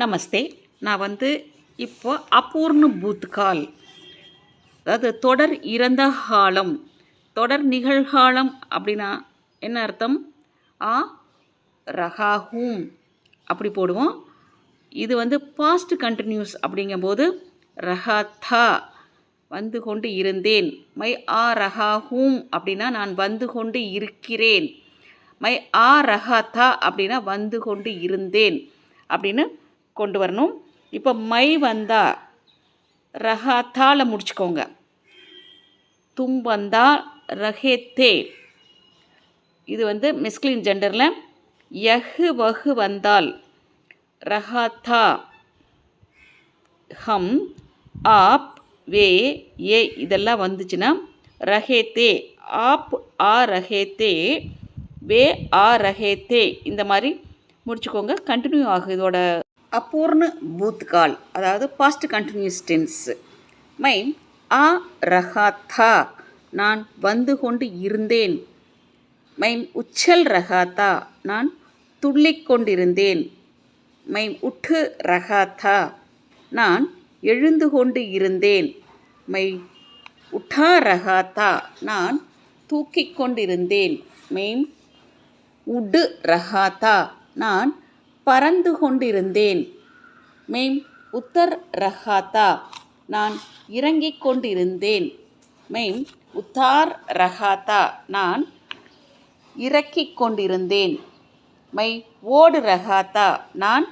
நமஸ்தே. நான் இப்போ அபூர்ண பூத்கால், அதாவது தொடர் இறந்த காலம், தொடர் நிகழ்காலம் அப்படின்னா என்ன அர்த்தம்? ஆ ரகாஹூம் அப்படி போடுவோம். இது பாஸ்ட் கண்டினியூஸ் அப்படிங்கும்போது ரஹாத்தா வந்து கொண்டு இருந்தேன். மை ஆ ரகாஹூம் அப்படின்னா நான் வந்து கொண்டு இருக்கிறேன். மை ஆ ரஹாத்தா அப்படின்னா வந்து கொண்டு இருந்தேன் அப்படின்னு கொண்டு வரணும். இப்போ மை வந்தா ரஹாத்தால முடிச்சுக்கோங்க. தும் வந்தா ரஹேத்தே. இது மெஸ்குலின் ஜெண்டரில். யஹு வஹு வந்தால் ரஹாத்தா. ஹம் ஆப் வே ஏ இதெல்லாம் வந்துச்சுன்னா ரஹேத்தே. ஆப் ஆ ரஹேத்தே, வே ஆ ரஹேத்தே, இந்த மாதிரி முடிச்சுக்கோங்க. கண்டினியூ ஆகும் இதோட அபூர்ண பூத்கால், அதாவது பாஸ்ட் கண்டினியூஸ் டென்ஸ். மை ஆ ரஹாத்தா நான் வந்து கொண்டு இருந்தேன். மைம் உச்சல் ரஹாத்தா நான் துள்ளிக் கொண்டிருந்தேன். மைம் உட்டு ரஹாத்தா நான் எழுந்து கொண்டு இருந்தேன். மை உட்டா ரஹாத்தா நான் தூக்கிக் கொண்டிருந்தேன். மைம் உடு ரஹாத்தா நான் பறந்து கொண்டிருந்தேன். மெய்ம் உத்தர் ரஹாத்தா நான் இறங்கிக் கொண்டிருந்தேன். மெய்ம் உத்தார் ரஹாத்தா நான் இறக்கிக் கொண்டிருந்தேன். மை ஓடு ரஹாத்தா நான்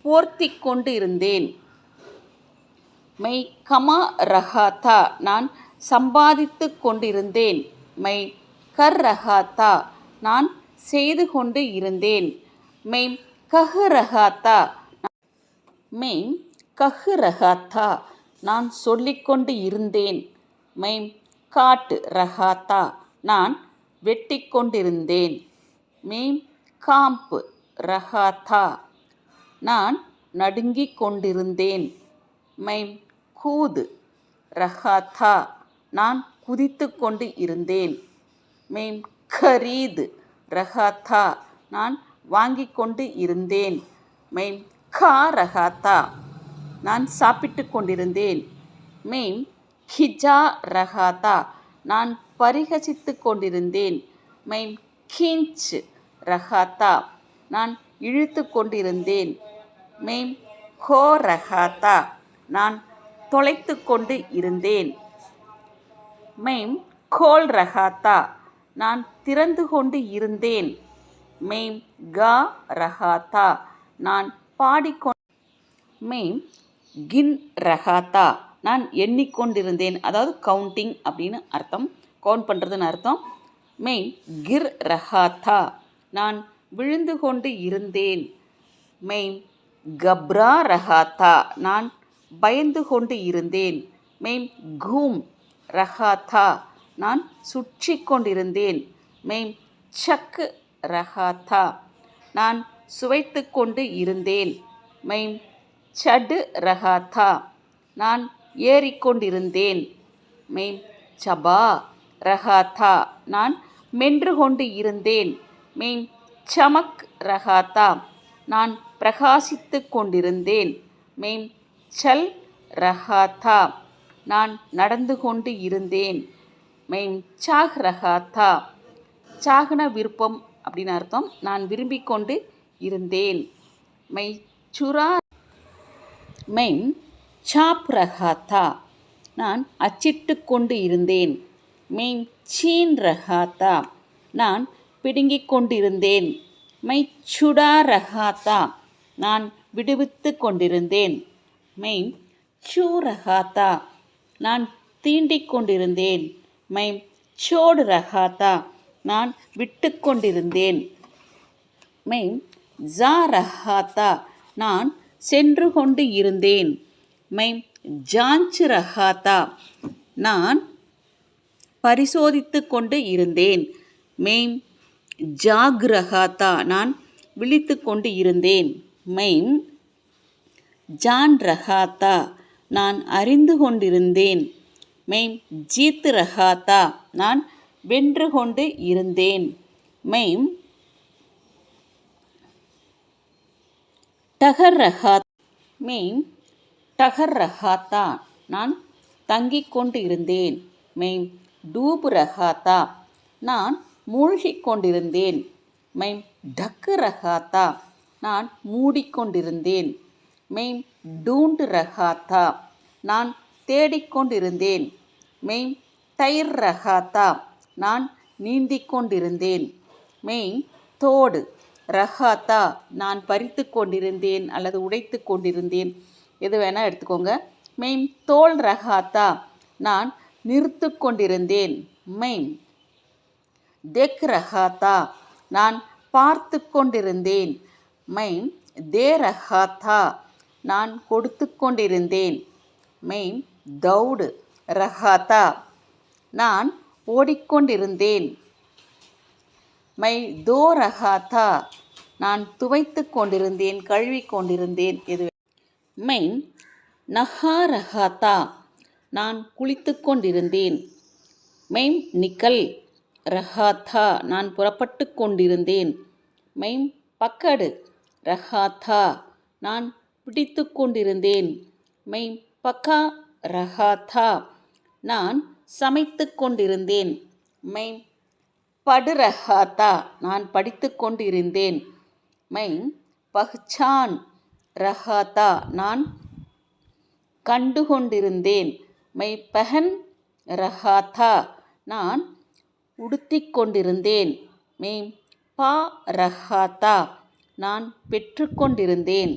போர்த்தி கொண்டு இருந்தேன். மை கமா ரஹாத்தா நான் சம்பாதித்து கொண்டிருந்தேன். மை கர் ரஹாத்தா நான் செய்து கொண்டு இருந்தேன். மெய்ம் கஹு ரஹாத்தா மெய்ம் கஹு ரஹாத்தா நான் சொல்லிக்கொண்டு இருந்தேன். மெய்ம் காட்டு ரஹாத்தா நான் வெட்டி கொண்டிருந்தேன். மெய்ம் காம்பு ரஹாத்தா நான் நடுங்கிக் கொண்டிருந்தேன். மைம் கூது ரஹாத்தா நான் குதித்து கொண்டு இருந்தேன். மெய்ம் கரீது ரஹாத்தா நான் வாங்கிக் கொண்டு இருந்தேன். மெய்ம் கா ரஹாத்தா நான் சாப்பிட்டு கொண்டிருந்தேன். மெய்ம் ஹிஜா ரஹாத்தா நான் பரிகசித்து கொண்டிருந்தேன். மெய்ம் கீஞ்ச் ரஹாத்தா நான் இழுத்து கொண்டிருந்தேன். மெய்ம் கோ ரஹாத்தா நான் தொலைத்து கொண்டு இருந்தேன். மெய்ம் கோல் ரஹாத்தா நான் திறந்து கொண்டு இருந்தேன். மெய்ம் கா ரஹாத்தா நான் பாடிக்கொண்டு. மெய்ம் கின் ரஹாத்தா நான் எண்ணிக்கொண்டிருந்தேன், அதாவது கவுண்டிங் அப்படின்னு அர்த்தம், கவுண்ட் பண்ணுறதுன்னு அர்த்தம். மெய்ம் கிர் ரஹாத்தா நான் விழுந்து கொண்டு இருந்தேன். மெய்ம் கப்ரா ரஹாத்தா நான் பயந்து கொண்டு இருந்தேன். மெய்ம் கூம் ரஹாத்தா நான் சுற்றி கொண்டிருந்தேன். மெய்ம் சக்கு ரஹாத்தா நான் சுவைத்து கொண்டு இருந்தேன். மெய்ம் சடு ரஹாத்தா நான் ஏறிக்கொண்டிருந்தேன். மெய்ம் சபா ரஹாத்தா நான் மென்று கொண்டு இருந்தேன். மெய்ம் சமக் ரஹாத்தா நான் பிரகாசித்து கொண்டிருந்தேன். மெய்ம் சல் ரஹாத்தா நான் நடந்து கொண்டு இருந்தேன். மெய்ம் சாக் ரஹாத்தா சாகன விருப்பம் அப்படின்னு அர்த்தம், நான் விரும்பிக் கொண்டு இருந்தேன். மை சுரா மெய்ம் சாப் ரஹாத்தா நான் அச்சிட்டு கொண்டு இருந்தேன். மெய்ம் சீன் ரஹாத்தா நான் பிடுங்கிக் கொண்டிருந்தேன். மை சுடா ரஹாத்தா நான் விடுவித்து கொண்டிருந்தேன். மெய்ம் சூ ரஹாத்தா நான் தீண்டிக் கொண்டிருந்தேன். மைம் சோடு ரஹாத்தா நான் விட்டு கொண்டிருந்தேன். மெய்ம் ஜா ரஹாத்தா நான் சென்று கொண்டு இருந்தேன். மெய்ம் ஜாஞ்சு ரஹாத்தா நான் பரிசோதித்து கொண்டு இருந்தேன். மெய்ம் ஜாக் ரஹாத்தா நான் விழித்து கொண்டு இருந்தேன். மெய்ம் ஜான் ரஹாத்தா நான் அறிந்து கொண்டிருந்தேன். மெய்ம் ஜீத் ரஹாத்தா நான் வென்று கொண்டு இருந்தேன். மெய்ம் டகர் ரஹாத் மெய்ம் டகர் ரஹாத்தா நான் தங்கிக் கொண்டு இருந்தேன். மெய்ம் டூப் ரஹாத்தா நான் மூழ்கிக் கொண்டிருந்தேன். மெய்ம் டக்கு ரஹாத்தா நான் மூடிக்கொண்டிருந்தேன். மெய்ம் டூண்ட் ரஹாத்தா நான் தேடிக்கொண்டிருந்தேன். மெய்ம் தைர் ரஹாத்தா நான் நீந்திக் கொண்டிருந்தேன். மெய்ம் தோடு ரஹாத்தா நான் பறித்து கொண்டிருந்தேன் அல்லது உடைத்து கொண்டிருந்தேன், எது வேணால் எடுத்துக்கோங்க. மெய்ம் தோல் ரஹாத்தா நான் நிறுத்து கொண்டிருந்தேன். மெய்ம் தெக் ரஹாத்தா நான் பார்த்து கொண்டிருந்தேன். மெய்ம் தே ரஹாத்தா நான் கொடுத்து கொண்டிருந்தேன். மெய்ம் தௌடு ரஹாத்தா நான் ஓடிக்கொண்டிருந்தேன். மை தோ ரஹாத்தா நான் துவைத்து கொண்டிருந்தேன், கழுவி கொண்டிருந்தேன், எது. மெய்ம் நஹா ரஹாத்தா நான் குளித்து கொண்டிருந்தேன். மெய்ம் நிக்கல் ரஹாத்தா நான் புறப்பட்டு கொண்டிருந்தேன். மெய்ம் பக்கடு ரஹாத்தா நான் பிடித்து கொண்டிருந்தேன். மெய்ம் பக்கா ரஹாத்தா நான் சமைத்து கொண்டிருந்தேன். மெய்ம் படு ரஹாத்தா நான் படித்து கொண்டிருந்தேன். மெய்ம் பஹ்சான் ரஹாத்தா நான் கண்டு கொண்டிருந்தேன். மை பஹன் ரஹாத்தா நான் உடுத்திக் கொண்டிருந்தேன். மெய்ம் பா ரஹாத்தா நான் பெற்று கொண்டிருந்தேன்.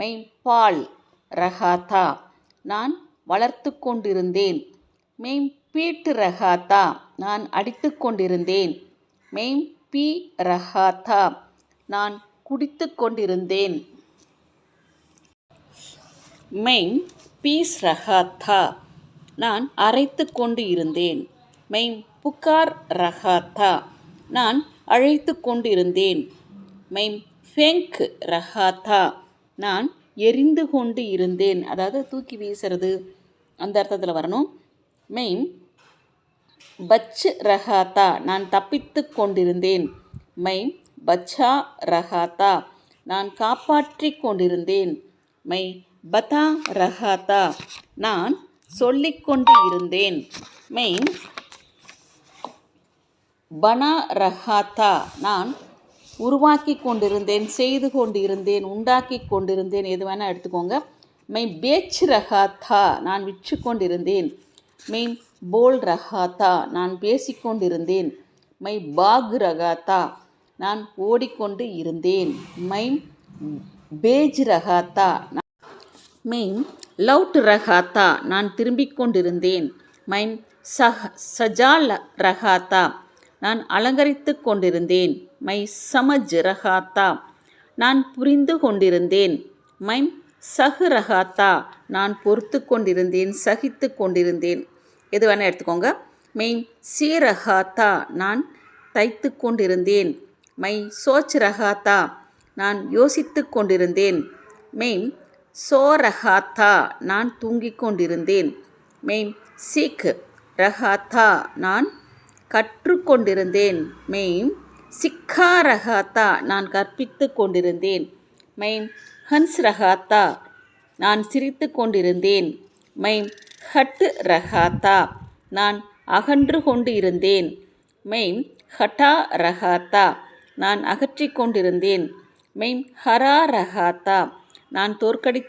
மெய்ம் பால் ரஹாத்தா நான் வளர்த்து கொண்டிருந்தேன். மெய்ம் பீட்டு ரஹாத்தா நான் அடித்து கொண்டிருந்தேன். மெய்ம் பி ரஹாத்தா நான் குடித்து கொண்டிருந்தேன். மெய்ம் பீஸ் ரஹாத்தா நான் அரைத்து கொண்டு இருந்தேன். மெய்ம் புகார் ரஹாத்தா நான் அழைத்து கொண்டிருந்தேன். மெய்ம் ஃபெங்க் ரஹாத்தா நான் எரிந்து கொண்டு இருந்தேன், அதாவது தூக்கி வீசுறது அந்த அர்த்தத்தில் வரணும். மெய்ம் பச் ரஹாத்தா நான் தப்பித்து கொண்டிருந்தேன். மெய்ம் பச்சா ரஹாத்தா நான் காப்பாற்றி கொண்டிருந்தேன். மை பதா ரஹாத்தா நான் சொல்லிக்கொண்டு இருந்தேன். மெய்ம் பனா ரஹாத்தா நான் உருவாக்கி கொண்டிருந்தேன், செய்து கொண்டு இருந்தேன், உண்டாக்கி கொண்டிருந்தேன், எது வேணால் எடுத்துக்கோங்க. மை பேச் ரஹாத்தா நான் விற்று கொண்டிருந்தேன். மெய்ம் போல் ரஹாத்தா நான் பேசிக்கொண்டிருந்தேன். மை பாக் ரஹாத்தா நான் ஓடிக்கொண்டு இருந்தேன். மைம் பேஜ் ரஹாத்தா மெய்ம் லவுட் ரஹாத்தா நான் திரும்பிக் கொண்டிருந்தேன். மைம் சஜால் ரஹாத்தா நான் அலங்கரித்து கொண்டிருந்தேன். மை சமஜ் ரஹாத்தா நான் புரிந்து கொண்டிருந்தேன். மைம் சஹ் ரஹாத்தா நான் பொறுத்து கொண்டிருந்தேன், சகித்து கொண்டிருந்தேன், எது வேணால் எடுத்துக்கோங்க. மெய்ம் சி ரஹாத்தா நான் தைத்து கொண்டிருந்தேன். மை சோச் ரஹாத்தா நான் யோசித்து கொண்டிருந்தேன். மெய்ம் சோ ரஹாத்தா நான் தூங்கிக் கொண்டிருந்தேன். மெய்ம் சீக் ரஹாத்தா நான் கற்றுக்கொண்டிருந்தேன். மெய்ம் சிக்கா ரஹாத்தா நான் கற்பித்து கொண்டிருந்தேன். மெய்ம் ஹன்ஸ் ரஹாத்தா நான் சிரித்து கொண்டிருந்தேன். மெய்ம் ஹட் ரஹாத்தா நான் அகன்று கொண்டு இருந்தேன். மெய்ம் ஹட்டா ரஹாத்தா நான் அகற்றி கொண்டிருந்தேன். மெய்ம் ஹரா ரஹாத்தா நான் தோற்கடித்து